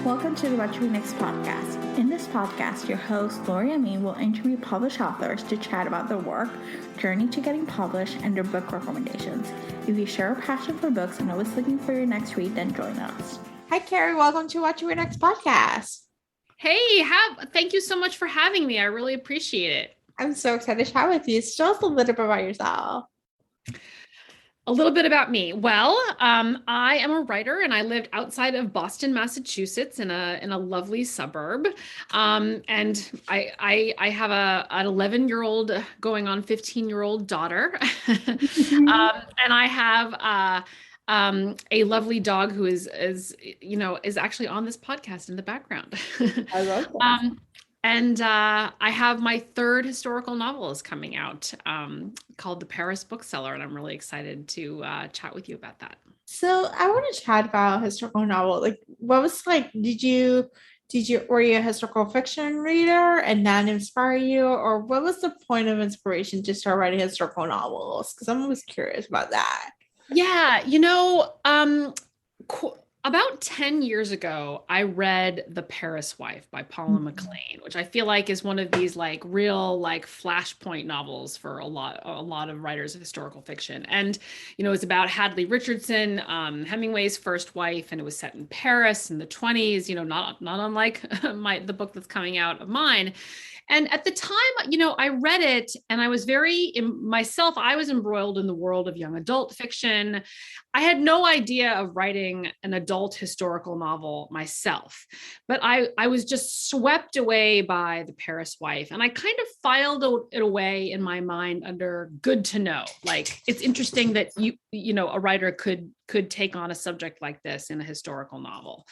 Welcome to the What to Read Next podcast. In this podcast, your host, Lori Amin, will interview published authors to chat about their work, journey to getting published, and their book recommendations. If you share a passion for books and always looking for your next read, then join us. Hi, Kerri. Welcome to What to Read Next podcast. Hey, thank you so much for having me. I really appreciate it. I'm so excited to chat with you. Tell us a little bit about yourself. A little bit about me. Well, I am a writer and I lived outside of Boston, Massachusetts in a lovely suburb. And I have an 11-year-old going on 15-year-old daughter. And I have a lovely dog who is actually on this podcast in the background. I love that. And I have my third historical novel is coming out called The Paris Bookseller, and I'm really excited to chat with you about that. So I want to chat about historical novel. Like, what was like? Were you a historical fiction reader and that inspired you, or what was the point of inspiration to start writing historical novels? Because I'm always curious about that. Yeah, about 10 years ago, I read The Paris Wife by Paula McLean, which I feel like is one of these like real like flashpoint novels for a lot of writers of historical fiction. And, it's about Hadley Richardson, Hemingway's first wife, and it was set in Paris in the 1920s, not unlike the book that's coming out of mine. And at the time, I read it and I was I was embroiled in the world of young adult fiction. I had no idea of writing an adult historical novel myself, but I was just swept away by The Paris Wife. And I kind of filed it away in my mind under good to know. Like, it's interesting that a writer could take on a subject like this in a historical novel.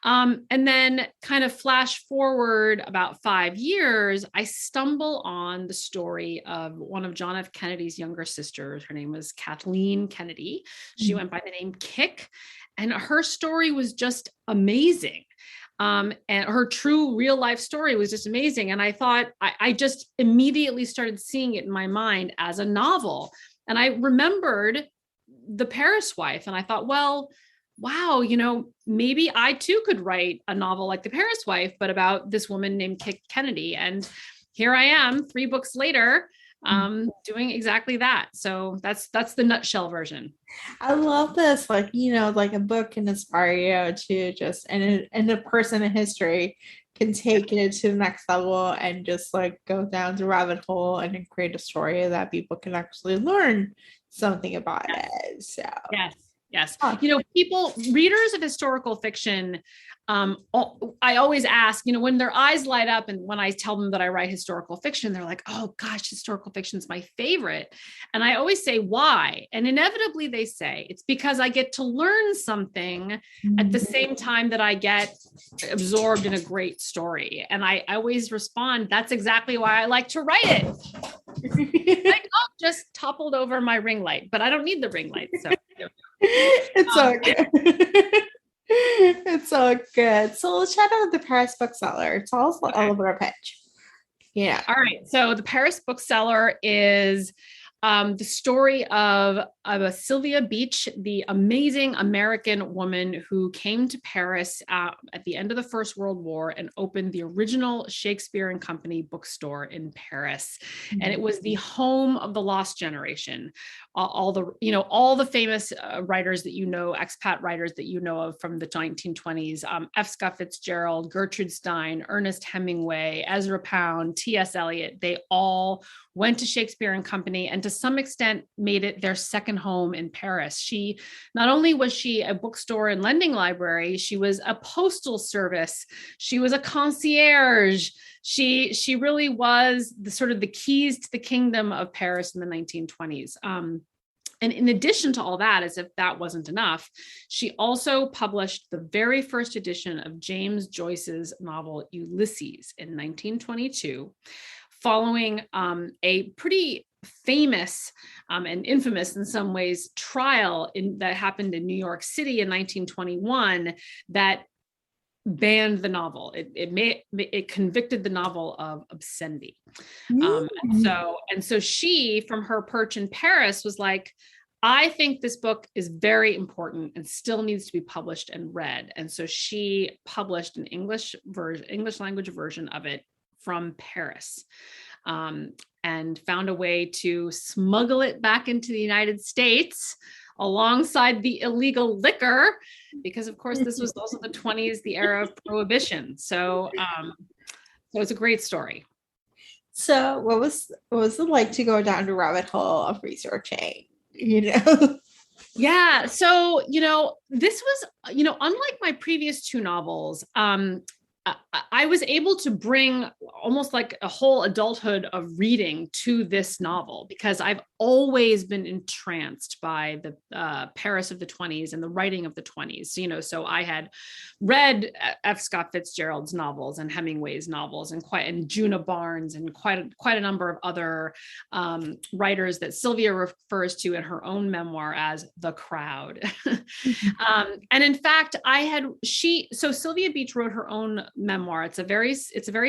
And then kind of flash forward about 5 years, I stumble on the story of one of John F. Kennedy's younger sisters. Her name was Kathleen Kennedy. She went by the name Kick, and her story was just amazing. And her true real life story was just amazing. And I thought, I just immediately started seeing it in my mind as a novel. And I remembered The Paris Wife, and I thought, well, wow, maybe I too could write a novel like The Paris Wife, but about this woman named Kick Kennedy. And here I am 3 books later, doing exactly that. So that's the nutshell version. I love this. Like, like a book can inspire you to just, and a person in history can take it to the next level and just like go down the rabbit hole and then create a story that people can actually learn something about it. So Yes. Readers of historical fiction, I always ask, when their eyes light up and when I tell them that I write historical fiction, they're like, oh gosh, historical fiction is my favorite. And I always say, why? And inevitably they say, it's because I get to learn something at the same time that I get absorbed in a great story. And I always respond, that's exactly why I like to write it. Like, just toppled over my ring light, but I don't need the ring light. So it's all good. It's all good. So let's chat about The Paris Bookseller. Tell us a little bit of pitch. Yeah. All right. So The Paris Bookseller is the story of Sylvia Beach, the amazing American woman who came to Paris at the end of the First World War and opened the original Shakespeare and Company bookstore in Paris. And it was the home of the lost generation. All the famous writers that expat writers that of from the 1920s, F. Scott Fitzgerald, Gertrude Stein, Ernest Hemingway, Ezra Pound, T.S. Eliot, they all went to Shakespeare and Company and to some extent made it their second home in Paris. Not only was she a bookstore and lending library, she was a postal service. She was a concierge. She really was the keys to the kingdom of Paris in the 1920s. And in addition to all that, as if that wasn't enough, she also published the very first edition of James Joyce's novel Ulysses in 1922, following a pretty famous and infamous in some ways trial that happened in New York City in 1921 that banned the novel. It convicted the novel of obscenity. And so she, from her perch in Paris, was like, I think this book is very important and still needs to be published and read. And so she published an English language version of it from Paris, and found a way to smuggle it back into the United States alongside the illegal liquor, because of course this was also the 20s, the era of prohibition. So it's a great story. So what was it like to go down the rabbit hole of researching, Yeah. So, this was, unlike my previous two novels, I was able to bring almost like a whole adulthood of reading to this novel, because I've always been entranced by the Paris of the 20s and the writing of the 20s. So I had read F. Scott Fitzgerald's novels and Hemingway's novels and Juna Barnes and quite a number of other writers that Sylvia refers to in her own memoir as the crowd. And in fact, Sylvia Beach wrote her own memoir. It's a very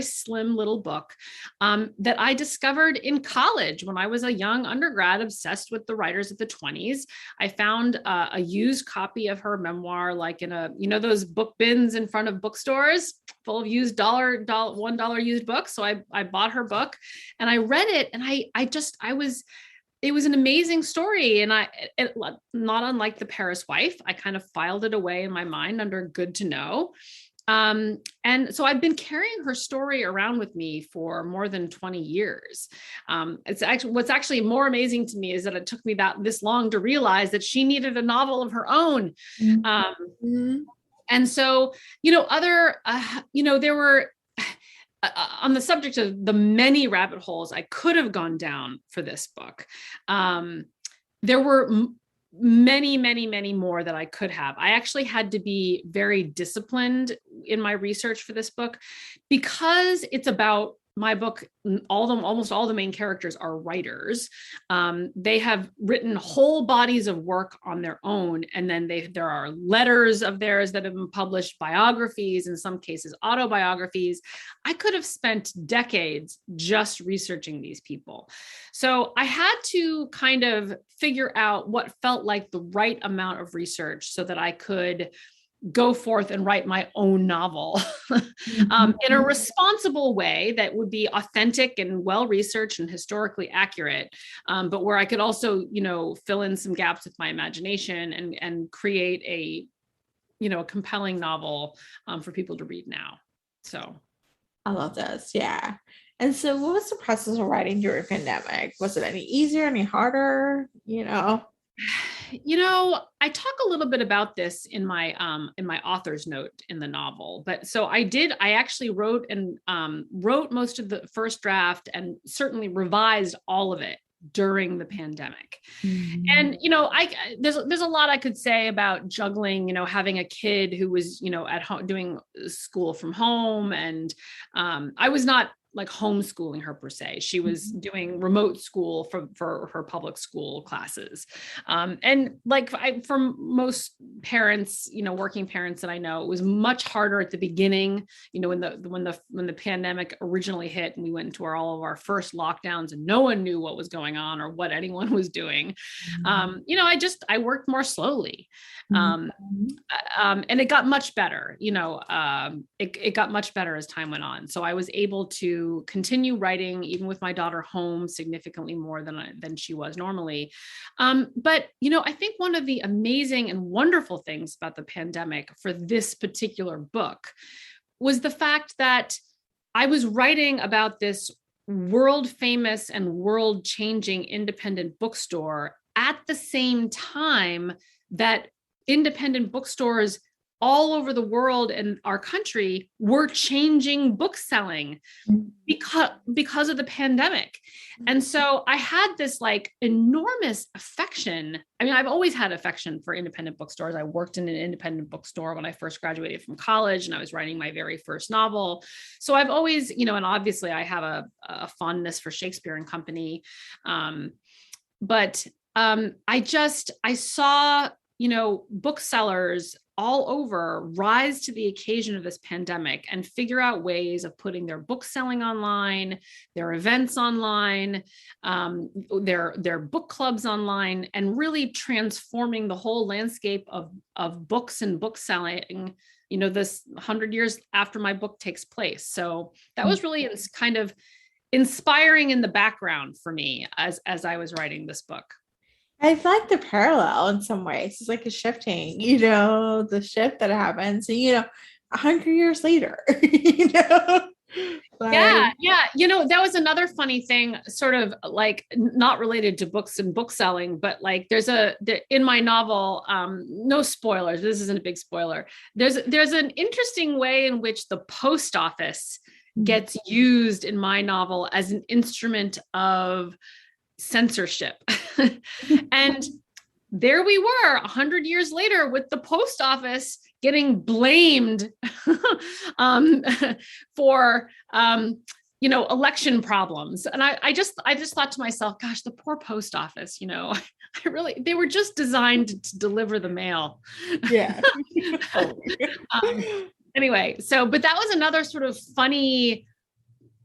slim little book that I discovered in college when I was a young undergrad obsessed with the writers of the 20s. I found a used copy of her memoir, like in those book bins in front of bookstores full of used $1 used books. So I bought her book and I read it, and it was an amazing story. And not unlike The Paris Wife, I kind of filed it away in my mind under good to know. And so I've been carrying her story around with me for more than 20 years. What's actually more amazing to me is that it took me this long to realize that she needed a novel of her own. And so, there were, on the subject of the many rabbit holes I could have gone down for this book, there were many, many, many more that I could have. I actually had to be very disciplined in my research for this book, because it's about my book. Almost all the main characters are writers. They have written whole bodies of work on their own. And then there are letters of theirs that have been published, biographies, in some cases, autobiographies. I could have spent decades just researching these people. So I had to kind of figure out what felt like the right amount of research so that I could go forth and write my own novel in a responsible way that would be authentic and well-researched and historically accurate, but where I could also, fill in some gaps with my imagination and create a compelling novel for people to read now. So I love this. Yeah. And so what was the process of writing during pandemic? Was it any easier, any harder, I talk a little bit about this in my author's note in the novel, but so I actually wrote most of the first draft and certainly revised all of it during the pandemic. And, there's a lot I could say about juggling, having a kid who was, at home doing school from home. And I was not like homeschooling her per se. She was doing remote school for her public school classes. And like for most parents, working parents that I know, it was much harder at the beginning, when the pandemic originally hit and we went into all of our first lockdowns and no one knew what was going on or what anyone was doing. I worked more slowly. And it got much better, it got much better as time went on. So I was able to continue writing, even with my daughter home, significantly more than she was normally. But, I think one of the amazing and wonderful things about the pandemic for this particular book was the fact that I was writing about this world famous and world changing independent bookstore at the same time that independent bookstores all over the world and our country were changing book selling because of the pandemic. And so I had this like enormous affection. I mean, I've always had affection for independent bookstores. I worked in an independent bookstore when I first graduated from college and I was writing my very first novel. So I've always, and obviously I have a fondness for Shakespeare and Company. I saw, booksellers all over rise to the occasion of this pandemic and figure out ways of putting their book selling online, their events online, their book clubs online, and really transforming the whole landscape of books and book selling, this 100 years after my book takes place. So that was really kind of inspiring in the background for me as I was writing this book. I like the parallel in some ways. It's like a shifting, the shift that happens, 100 years later, Yeah. That was another funny thing, sort of like not related to books and book selling, but like in my novel, no spoilers, this isn't a big spoiler. There's an interesting way in which the post office gets used in my novel as an instrument of censorship. And there we were 100 years later with the post office getting blamed for election problems. And I just thought to myself, gosh, the poor post office, they were just designed to deliver the mail. Yeah. Anyway, but that was another sort of funny,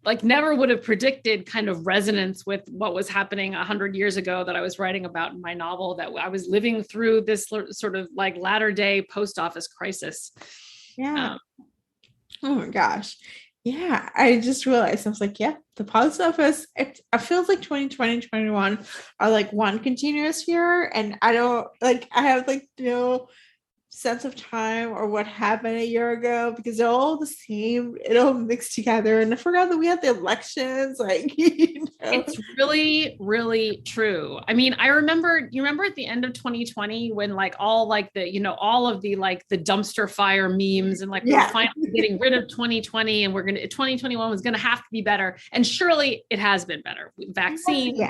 like never would have predicted kind of resonance with what was happening 100 years ago that I was writing about in my novel, that I was living through this sort of like latter day post office crisis. Yeah. Oh my gosh. Yeah. I just realized, I was like, yeah, the post office, it feels like 2020, 2021 are like one continuous year. And I have like no sense of time or what happened a year ago, because they're all the same, it all mixed together. And I forgot that we had the elections, It's really, really true. I mean, you remember at the end of 2020 when like all like the, all of the like the dumpster fire memes and like we're finally getting rid of 2020 and 2021 was going to have to be better. And surely it has been better. Vaccine,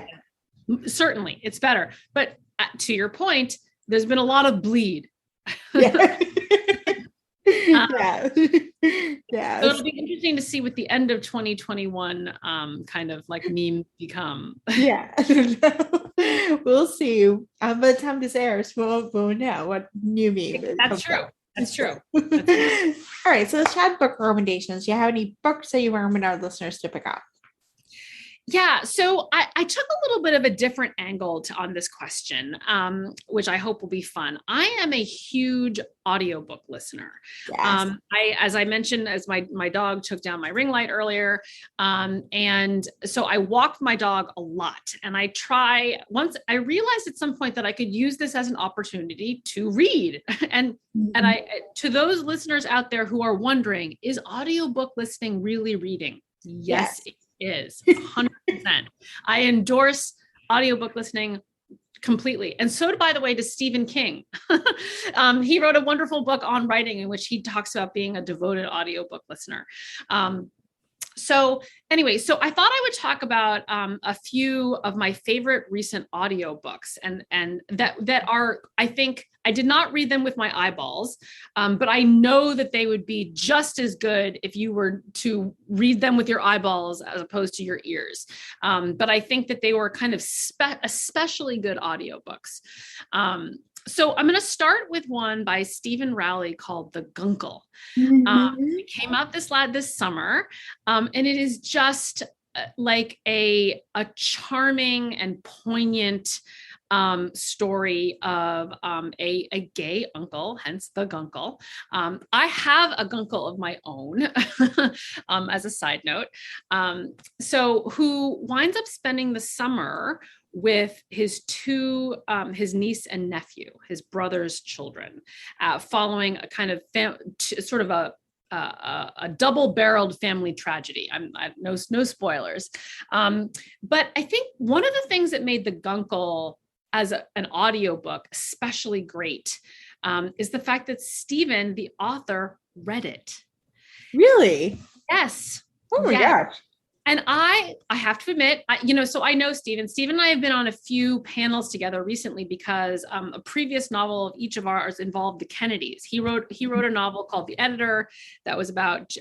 certainly it's better. But to your point, there's been a lot of bleed. Yeah. So it'll be interesting to see what the end of 2021 kind of like meme become. Yeah. We'll see. By the time this airs, we'll know what new meme. That's true. That's true. All right. So let's chat book recommendations. Do you have any books that you recommend our listeners to pick up? Yeah, so I took a little bit of a different angle on this question, which I hope will be fun. I am a huge audiobook listener. Yes. As I mentioned, as my dog took down my ring light earlier, and so I walked my dog a lot. And once I realized at some point that I could use this as an opportunity to read. And to those listeners out there who are wondering, is audiobook listening really reading? Yes. It is 100%. I endorse audiobook listening completely. And so, by the way, does Stephen King. He wrote a wonderful book on writing in which he talks about being a devoted audiobook listener. So I thought I would talk about a few of my favorite recent audiobooks and that are, I think, I did not read them with my eyeballs, but I know that they would be just as good if you were to read them with your eyeballs as opposed to your ears. But I think that they were kind of especially good audiobooks. So I'm going to start with one by Stephen Rowley called The Guncle. It came out this summer, and it is just like a charming and poignant story of a gay uncle, hence The Guncle. I have a guncle of my own, as a side note, who winds up spending the summer with his his niece and nephew, his brother's children, following a kind of sort of a double-barreled family tragedy. No spoilers, but I think one of the things that made The Guncle as an audiobook especially great is the fact that Stephen, the author, read it. Really? Yes. Oh my gosh. And I have to admit, so I know Stephen. Stephen and I have been on a few panels together recently because a previous novel of each of ours involved the Kennedys. He wrote a novel called The Editor that was about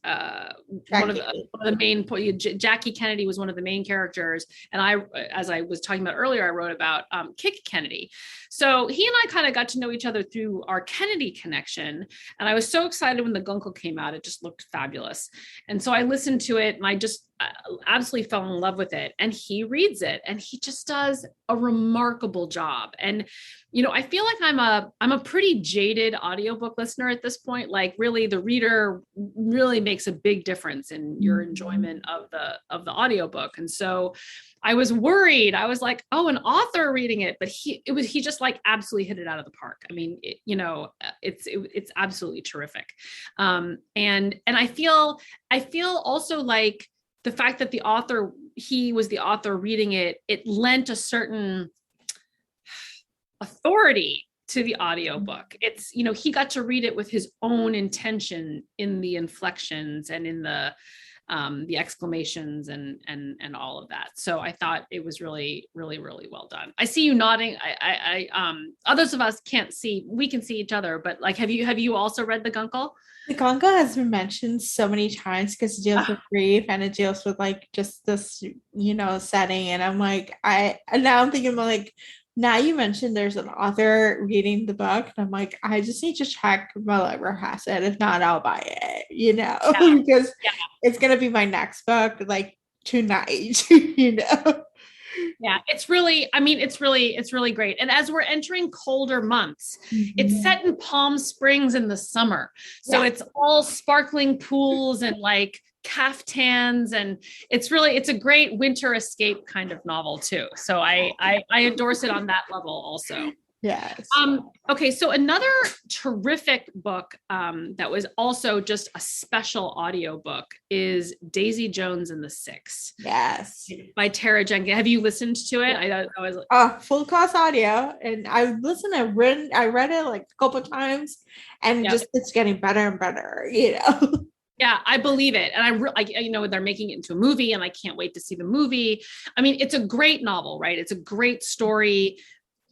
one of the main, Jackie Kennedy was one of the main characters. And I, as I was talking about earlier, I wrote about Kick Kennedy. So he and I kind of got to know each other through our Kennedy connection. And I was so excited when the Guncle came out. It just looked fabulous. And so I listened to it and I just absolutely fell in love with it. And he reads it and he just does a remarkable job. And, you know, I feel like I'm a pretty jaded audiobook listener at this point. Like really the reader really makes a big difference in your enjoyment of the audiobook. And so I was worried. I was like, oh, an author reading it, but he just like absolutely hit it out of the park. I mean, it's absolutely terrific. And I feel also like the fact that he was the author reading it, it lent a certain authority to the audiobook. It's, you know, he got to read it with his own intention in the inflections and in the exclamations and all of that. So I thought it was really, really, really well done. I see you nodding. I others of us can't see, we can see each other, but like, have you also read the Guncle? The Guncle has been mentioned so many times because it deals with grief and it deals with like just this, you know, setting. And I'm like, now I'm thinking like, now you mentioned there's an author reading the book, and I'm like, I just need to check if my library has it. If not, I'll buy it, you know, because it's gonna be my next book, like tonight, you know. Yeah, it's really great. And as we're entering colder months, it's set in Palm Springs in the summer. So it's all sparkling pools and like caftans, and it's a great winter escape kind of novel too. So I endorse it on that level also. Yes. Okay, so another terrific book that was also just a special audiobook is Daisy Jones and the Six. Yes. By Tara Jenkins. Have you listened to it? Yeah. I was full cost audio, and I listened. I read it like a couple times, and just it's getting better and better, you know. Yeah, I believe it. And you know, they're making it into a movie and I can't wait to see the movie. I mean, it's a great novel, right? It's a great story,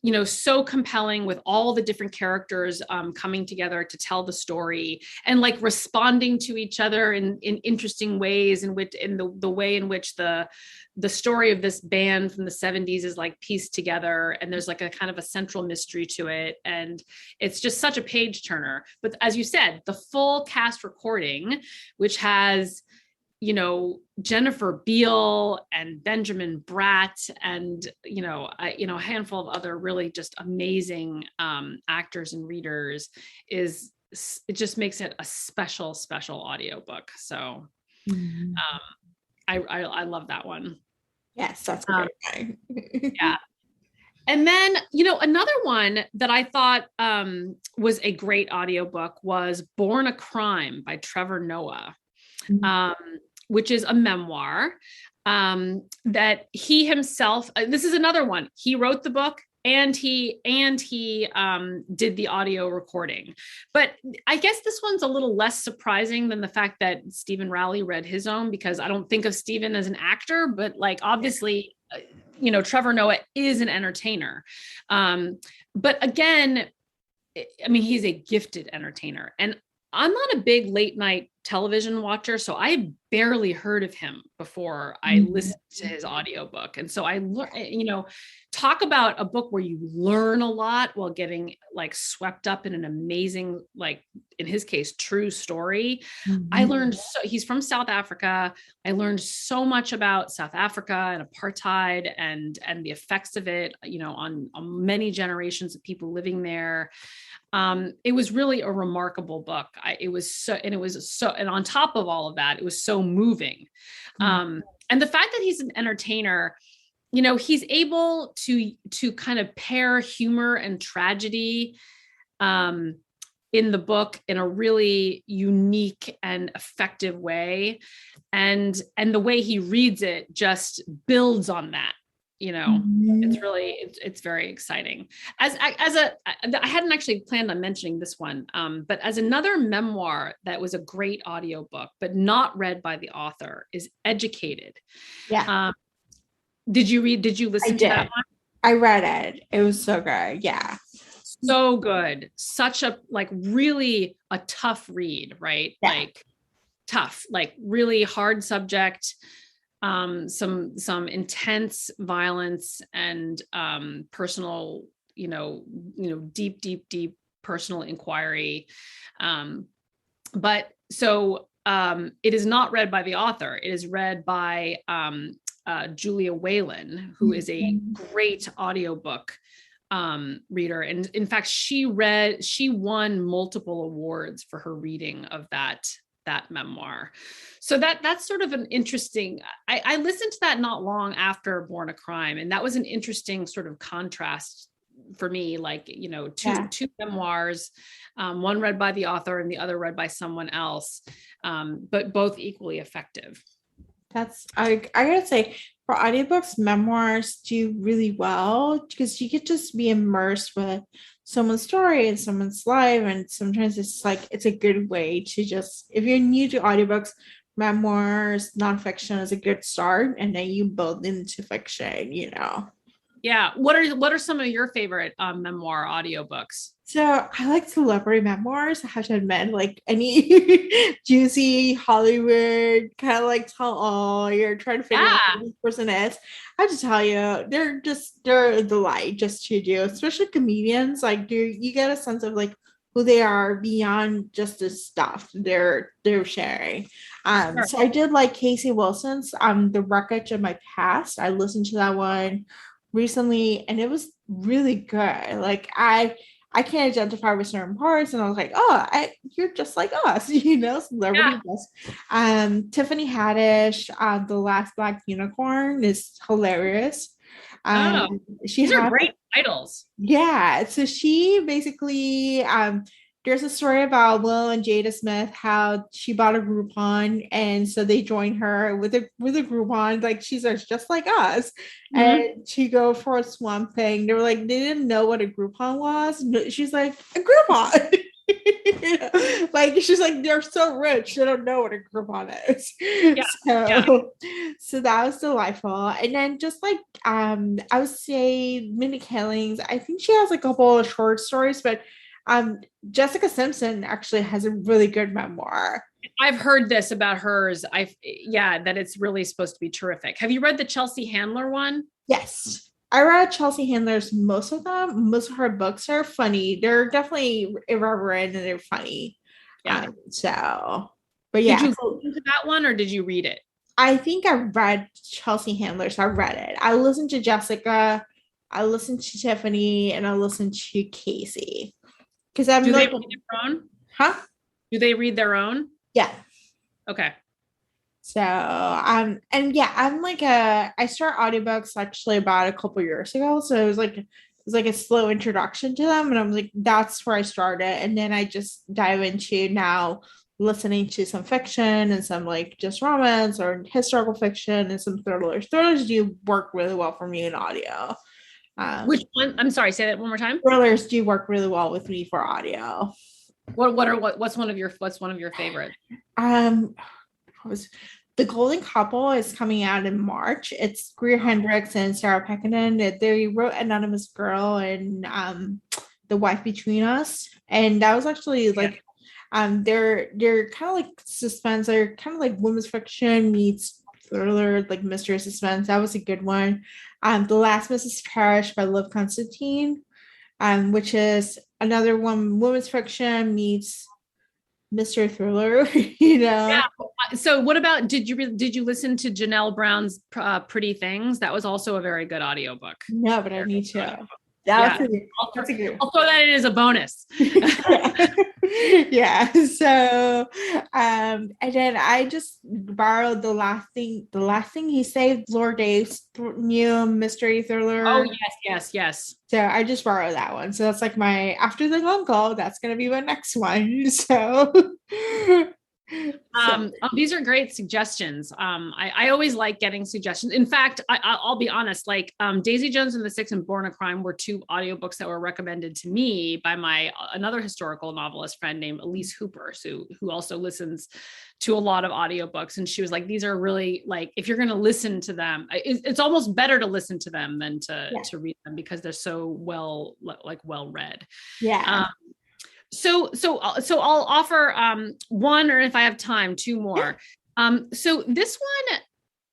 you know, so compelling with all the different characters coming together to tell the story and like responding to each other in interesting ways, in the way in which the story of this band from the 70s is like pieced together, and there's like a kind of a central mystery to it, and it's just such a page turner. But as you said, the full cast recording, which has, you know, Jennifer Beal and Benjamin Bratt and, you know, a handful of other really just amazing actors and readers, it just makes it a special audiobook. So I love that one. Yes, that's a great one. Yeah. And then, you know, another one that I thought was a great audiobook was Born a Crime by Trevor Noah. Which is a memoir that he himself, this is another one. He wrote the book and he did the audio recording. But I guess this one's a little less surprising than the fact that Stephen Rowley read his own, because I don't think of Stephen as an actor, but like obviously, you know, Trevor Noah is an entertainer. But again, I mean, he's a gifted entertainer, and I'm not a big late night television watcher, so I had barely heard of him before I listened to his audiobook. And so I learned, you know, talk about a book where you learn a lot while getting like swept up in an amazing, like in his case, true story. I learned, he's from South Africa. I learned so much about South Africa and apartheid and the effects of it, you know, on many generations of people living there. It was really a remarkable book. And on top of all of that, it was so moving. And the fact that he's an entertainer, you know, he's able to kind of pair humor and tragedy in the book in a really unique and effective way. And the way he reads it just builds on that. You know, it's very exciting. I hadn't actually planned on mentioning this one, but as another memoir that was a great audiobook, but not read by the author, is Educated. Yeah. Did you listen to that one? I read it. It was so good. Yeah. So good. Such a, like, really a tough read, right? Yeah. Like, tough, like really hard subject, some intense violence and personal, deep personal inquiry. But so it is not read by the author. It is read by Julia Whalen, who is a great audiobook reader. And in fact, she won multiple awards for her reading of that memoir. So that's sort of an interesting, I listened to that not long after Born a Crime. And that was an interesting sort of contrast for me, like, two memoirs, one read by the author and the other read by someone else, but both equally effective. I gotta say, for audiobooks, memoirs do really well because you could just be immersed with someone's story and someone's life. And sometimes it's a good way to just, if you're new to audiobooks, memoirs, nonfiction is a good start. And then you build into fiction, Yeah. What are some of your favorite memoir audiobooks? So I like celebrity memoirs. I have to admit, like any juicy Hollywood kind of like you're trying to figure out who this person is. I have to tell you, they're a delight just to do, especially comedians. Like you get a sense of like who they are beyond just the stuff they're sharing. Sure. So I did like Casey Wilson's The Wreckage of My Past. I listened to that one recently and it was really good. Like I can't identify with certain parts, and I was like, you're just like us, celebrity. Yeah. Tiffany Haddish, The Last Black Unicorn is hilarious. These are great titles. Yeah, so she basically there's a story about Will and Jada Smith, how she bought a Groupon, and so they joined her with a Groupon, like she's just like us, and to go for a Swamp Thing. They were like, they didn't know what a Groupon was. She's like, a Groupon. Like she's like, they're so rich, they don't know what a Groupon is. So that was delightful. And then just like I would say Mindy Kaling's, I think she has a couple of short stories, but Jessica Simpson actually has a really good memoir. I've heard this about hers. That it's really supposed to be terrific. Have you read the Chelsea Handler one? Yes. I read Chelsea Handler's, most of them. Most of her books are funny. They're definitely irreverent and they're funny. Yeah. But yeah. Did you listen to that one or did you read it? I think I read Chelsea Handler, so I read it. I listened to Jessica, I listened to Tiffany, and I listened to Casey. Because I'm Do like, they read their own? Huh? Do they read their own? Yeah. Okay. So and yeah, I'm like I started audiobooks actually about a couple years ago. So it was like a slow introduction to them. And I'm like, that's where I started. And then I just dive into now listening to some fiction and some like just romance or historical fiction and some thrillers. Thrillers do work really well for me in audio. Which one? I'm sorry, say that one more time. Thrillers do work really well with me for audio. What's one of your favorites? The Golden Couple is coming out in March. It's Greer Hendricks and Sarah Pekkanen. They wrote Anonymous Girl and The Wife Between Us, and that was actually like they're kind of like suspense. They're kind of like women's fiction meets thriller, like mystery suspense. That was a good one. The Last Mrs. Parrish by Liv Constantine, which is another one, women's fiction meets mystery thriller. Yeah. So what about, did you listen to Janelle Brown's Pretty Things? That was also a very good audiobook. No, but I need to. I'll throw that in as a bonus. Yeah. So and then I just borrowed the last thing he saved, Laura Dave's new mystery thriller. Oh yes. So I just borrowed that one. So that's like my after the uncle, that's gonna be my next one. So these are great suggestions. I always like getting suggestions. In fact, I'll be honest, like Daisy Jones and the Six and Born a Crime were two audiobooks that were recommended to me by my another historical novelist friend named Elise Hooper, who also listens to a lot of audiobooks. And she was like, these are really, like, if you're going to listen to them, it's almost better to listen to them than to read them because they're so well read. Yeah. I'll offer one, or if I have time, two more. So this one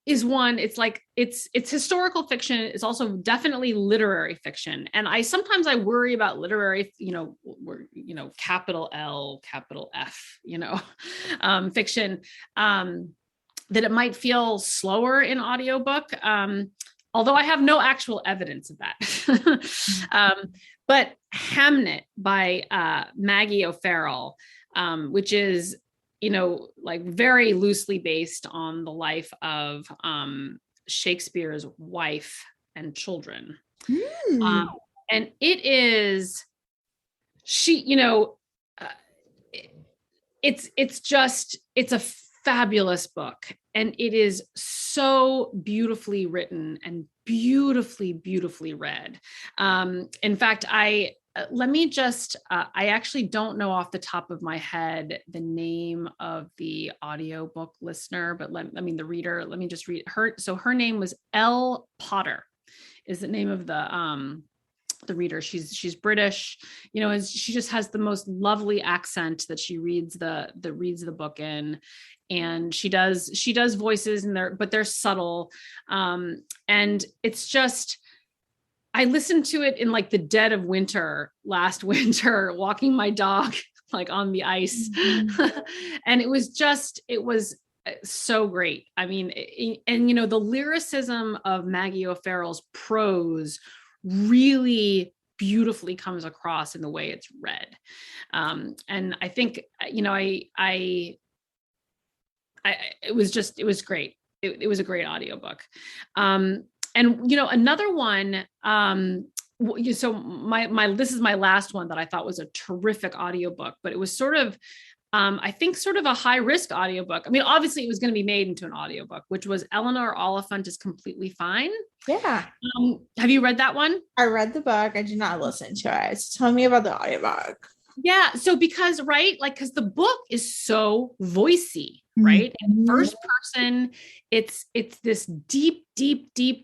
is one, it's historical fiction. It's also definitely literary fiction. And sometimes I worry about literary, capital L, capital F, fiction, that it might feel slower in audiobook. Although I have no actual evidence of that. But Hamnet by Maggie O'Farrell, which is, very loosely based on the life of Shakespeare's wife and children. And it is, it's a fabulous book, and it is so beautifully written and beautifully read. In fact, let me just, I actually don't know off the top of my head the name of the audiobook listener, but the reader, let me just read her. So her name was Elle Potter is the name of the reader. She's British, and she just has the most lovely accent that she reads the book in. And she does voices but they're subtle. And it's just, I listened to it in like the dead of winter last winter, walking my dog like on the ice. And it was so great. I mean, the lyricism of Maggie O'Farrell's prose really beautifully comes across in the way it's read. And I think, it was great. It was a great audiobook. And another one, so this is my last one that I thought was a terrific audiobook, but it was sort of, I think sort of a high risk audiobook. I mean, obviously it was going to be made into an audiobook, which was Eleanor Oliphant is Completely Fine. Yeah. Have you read that one? I read the book. I did not listen to it. So tell me about the audiobook. Yeah. So because the book is so voicey, right? And first person, it's this deep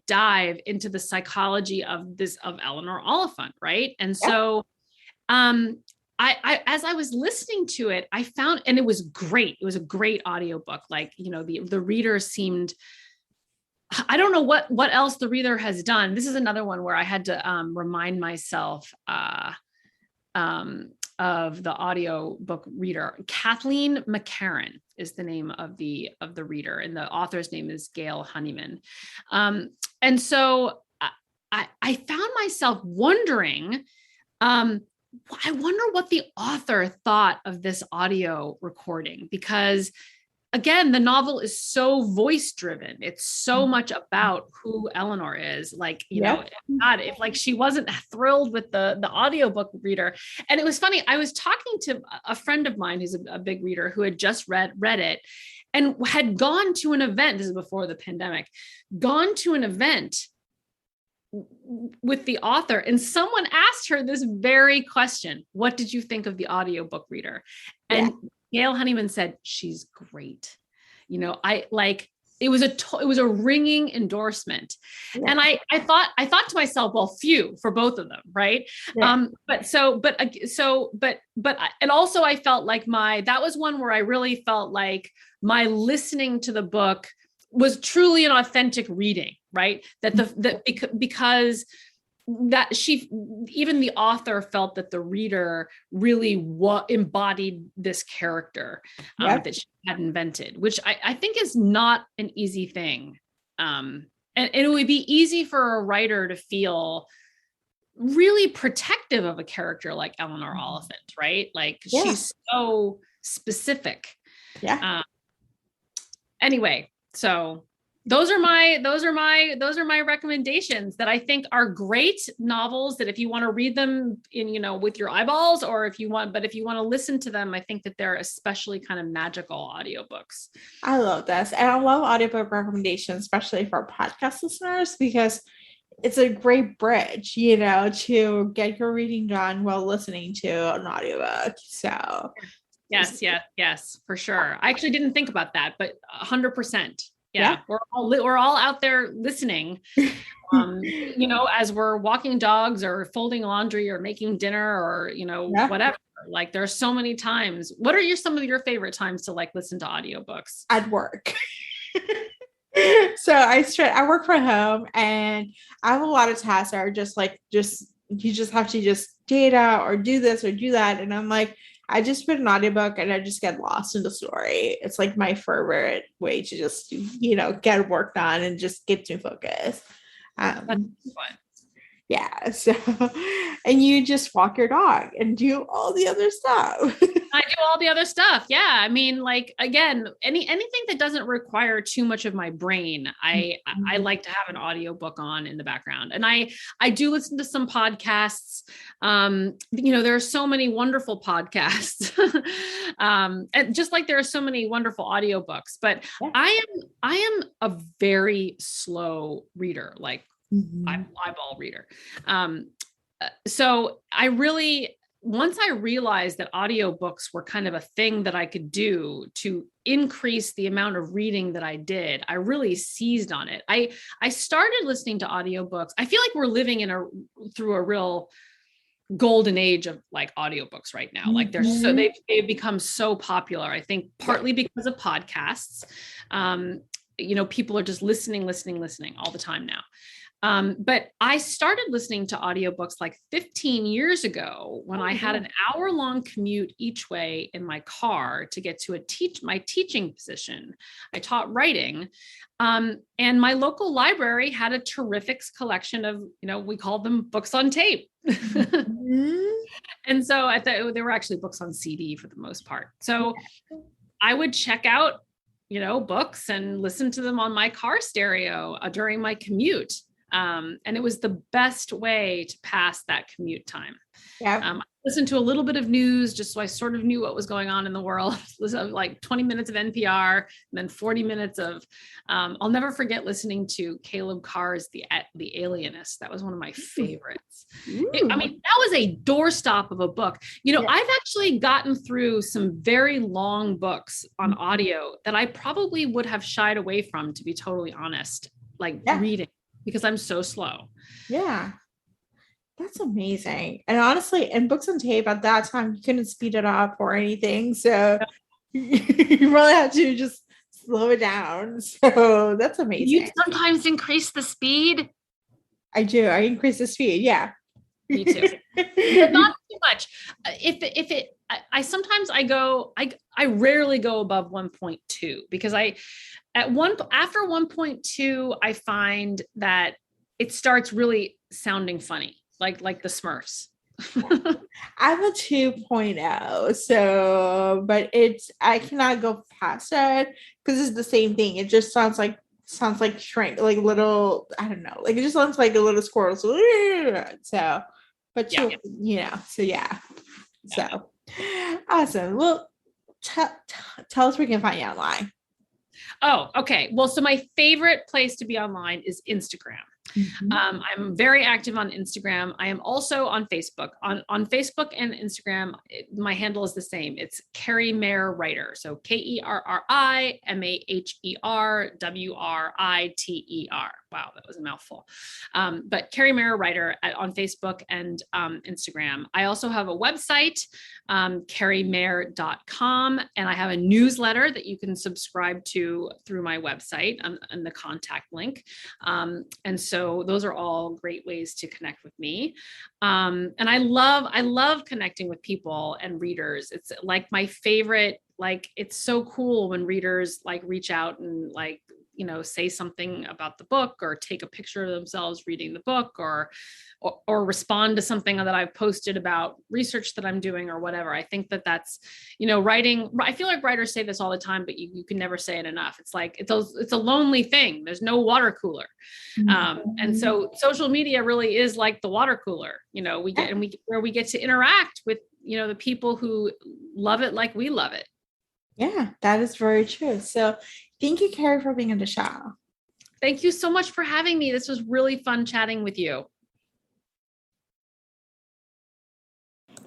dive into the psychology of Eleanor Oliphant, right? And so I as I was listening to it, I found, and it was great. It was a great audiobook. Like, the reader seemed, I don't know what else the reader has done. This is another one where I had to remind myself of the audio book reader. Kathleen McCarran is the name of the reader, and the author's name is Gail Honeyman. And so I found myself wondering, I wonder what the author thought of this audio recording, because again, the novel is so voice driven. It's so much about who Eleanor is. Like, God, if like she wasn't thrilled with the audiobook reader. And it was funny. I was talking to a friend of mine who's a big reader who had just read it and had gone to an event. This is before the pandemic, gone to an event with the author, and someone asked her this very question: what did you think of the audiobook reader? And Gail Honeyman said, she's great. It was a ringing endorsement. Yeah. And I thought to myself, well, phew, for both of them. Right. Yeah. And also I felt like that was one where I really felt like my listening to the book was truly an authentic reading, right? Because even the author felt that the reader really embodied this character that she had invented, which I think is not an easy thing. And it would be easy for a writer to feel really protective of a character like Eleanor Oliphant, right? Like she's so specific. Yeah. Anyway, so those are my recommendations that I think are great novels that if you want to read them in, with your eyeballs, or if you want to listen to them, I think that they're especially kind of magical audiobooks. I love this. And I love audiobook recommendations, especially for podcast listeners, because it's a great bridge, to get your reading done while listening to an audiobook. So yes, for sure. I actually didn't think about that, but 100%. Yeah. We're all out there listening, as we're walking dogs or folding laundry or making dinner or, whatever. Like there are so many times. What are some of your favorite times to like listen to audiobooks? At work. So I work from home, and I have a lot of tasks that are just you just have to just data or do this or do that. And I'm like, I just put an audiobook and I just get lost in the story. It's like my favorite way to just, get work done and just get to focus. That's fun. Yeah. So, and you just walk your dog and do all the other stuff. I do all the other stuff. Yeah. I mean, like, again, anything that doesn't require too much of my brain, I like to have an audiobook on in the background. And I do listen to some podcasts. There are so many wonderful podcasts. And just like there are so many wonderful audiobooks, but yeah. I am a very slow reader. Like, eyeball reader. So once I realized that audiobooks were kind of a thing that I could do to increase the amount of reading that I did, I really seized on it. I started listening to audiobooks. I feel like we're living through a real golden age of like audiobooks right now. Like they've become so popular. I think partly because of podcasts. People are just listening all the time now. But I started listening to audiobooks like 15 years ago when I had an hour-long commute each way in my car to get to my teaching position. I taught writing, and my local library had a terrific collection of, we called them books on tape. And so I thought they were actually books on CD for the most part. So I would check out, books and listen to them on my car stereo during my commute. And it was the best way to pass that commute time. Yeah. I listened to a little bit of news just so I sort of knew what was going on in the world. Listen, like 20 minutes of NPR, and then 40 minutes of, I'll never forget listening to Caleb Carr's The Alienist. That was one of my favorites. That was a doorstop of a book. I've actually gotten through some very long books on audio that I probably would have shied away from, to be totally honest, reading. Because I'm so slow. Yeah. That's amazing. And honestly, in books on tape at that time, you couldn't speed it up or anything. So you really had to just slow it down. So that's amazing. You sometimes increase the speed. I do. I increase the speed. Yeah. Me too. But not too much. I rarely go above 1.2 because after 1.2, I find that it starts really sounding funny, like the Smurfs. I'm a 2.0, so but I cannot go past it because it's the same thing. It just sounds like shrink, like little, I don't know, like it just sounds like a little squirrel. So awesome. Well, tell us where we can find you online. Oh, okay. Well, so my favorite place to be online is Instagram. I'm very active on Instagram. I am also on Facebook. On Facebook and Instagram, my handle is the same. It's Kerri Maher Writer. So KerriMaherWriter. Wow, that was a mouthful. But Kerri Maher Writer on Facebook and Instagram. I also have a website, kerrimaher.com, and I have a newsletter that you can subscribe to through my website and the contact link. And so those are all great ways to connect with me. And I love connecting with people and readers. It's like my favorite, it's so cool when readers reach out and say something about the book or take a picture of themselves reading the book or respond to something that I've posted about research that I'm doing or whatever. I think that's, writing. I feel like writers say this all the time, but you can never say it enough. It's like, it's a lonely thing. There's no water cooler. And so social media really is like the water cooler, we get to interact with, the people who love it like we love it. Yeah, that is very true. So thank you, Kerri, for being on the show. Thank you so much for having me. This was really fun chatting with you.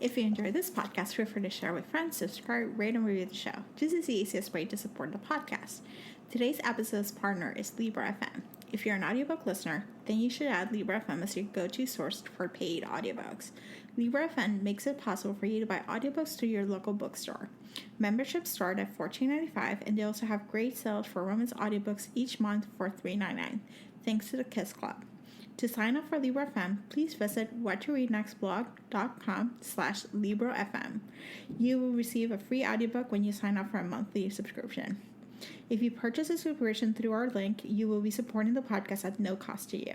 If you enjoyed this podcast, feel free to share with friends, subscribe, rate, and review the show. This is the easiest way to support the podcast. Today's episode's partner is Libra FM. If you're an audiobook listener, then you should add Libro FM as your go-to source for paid audiobooks. Libro FM makes it possible for you to buy audiobooks through your local bookstore. Memberships start at $14.95, and they also have great sales for women's audiobooks each month for $3.99, thanks to the Kiss Club. To sign up for Libro FM, please visit whattoreadnextblog.com/LibroFM. You will receive a free audiobook when you sign up for a monthly subscription. If you purchase a subscription through our link, you will be supporting the podcast at no cost to you.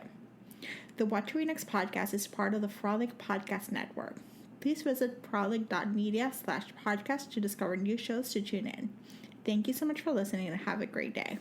The What to Read Next podcast is part of the Frolic Podcast Network. Please visit frolic.media/podcast to discover new shows to tune in. Thank you so much for listening and have a great day.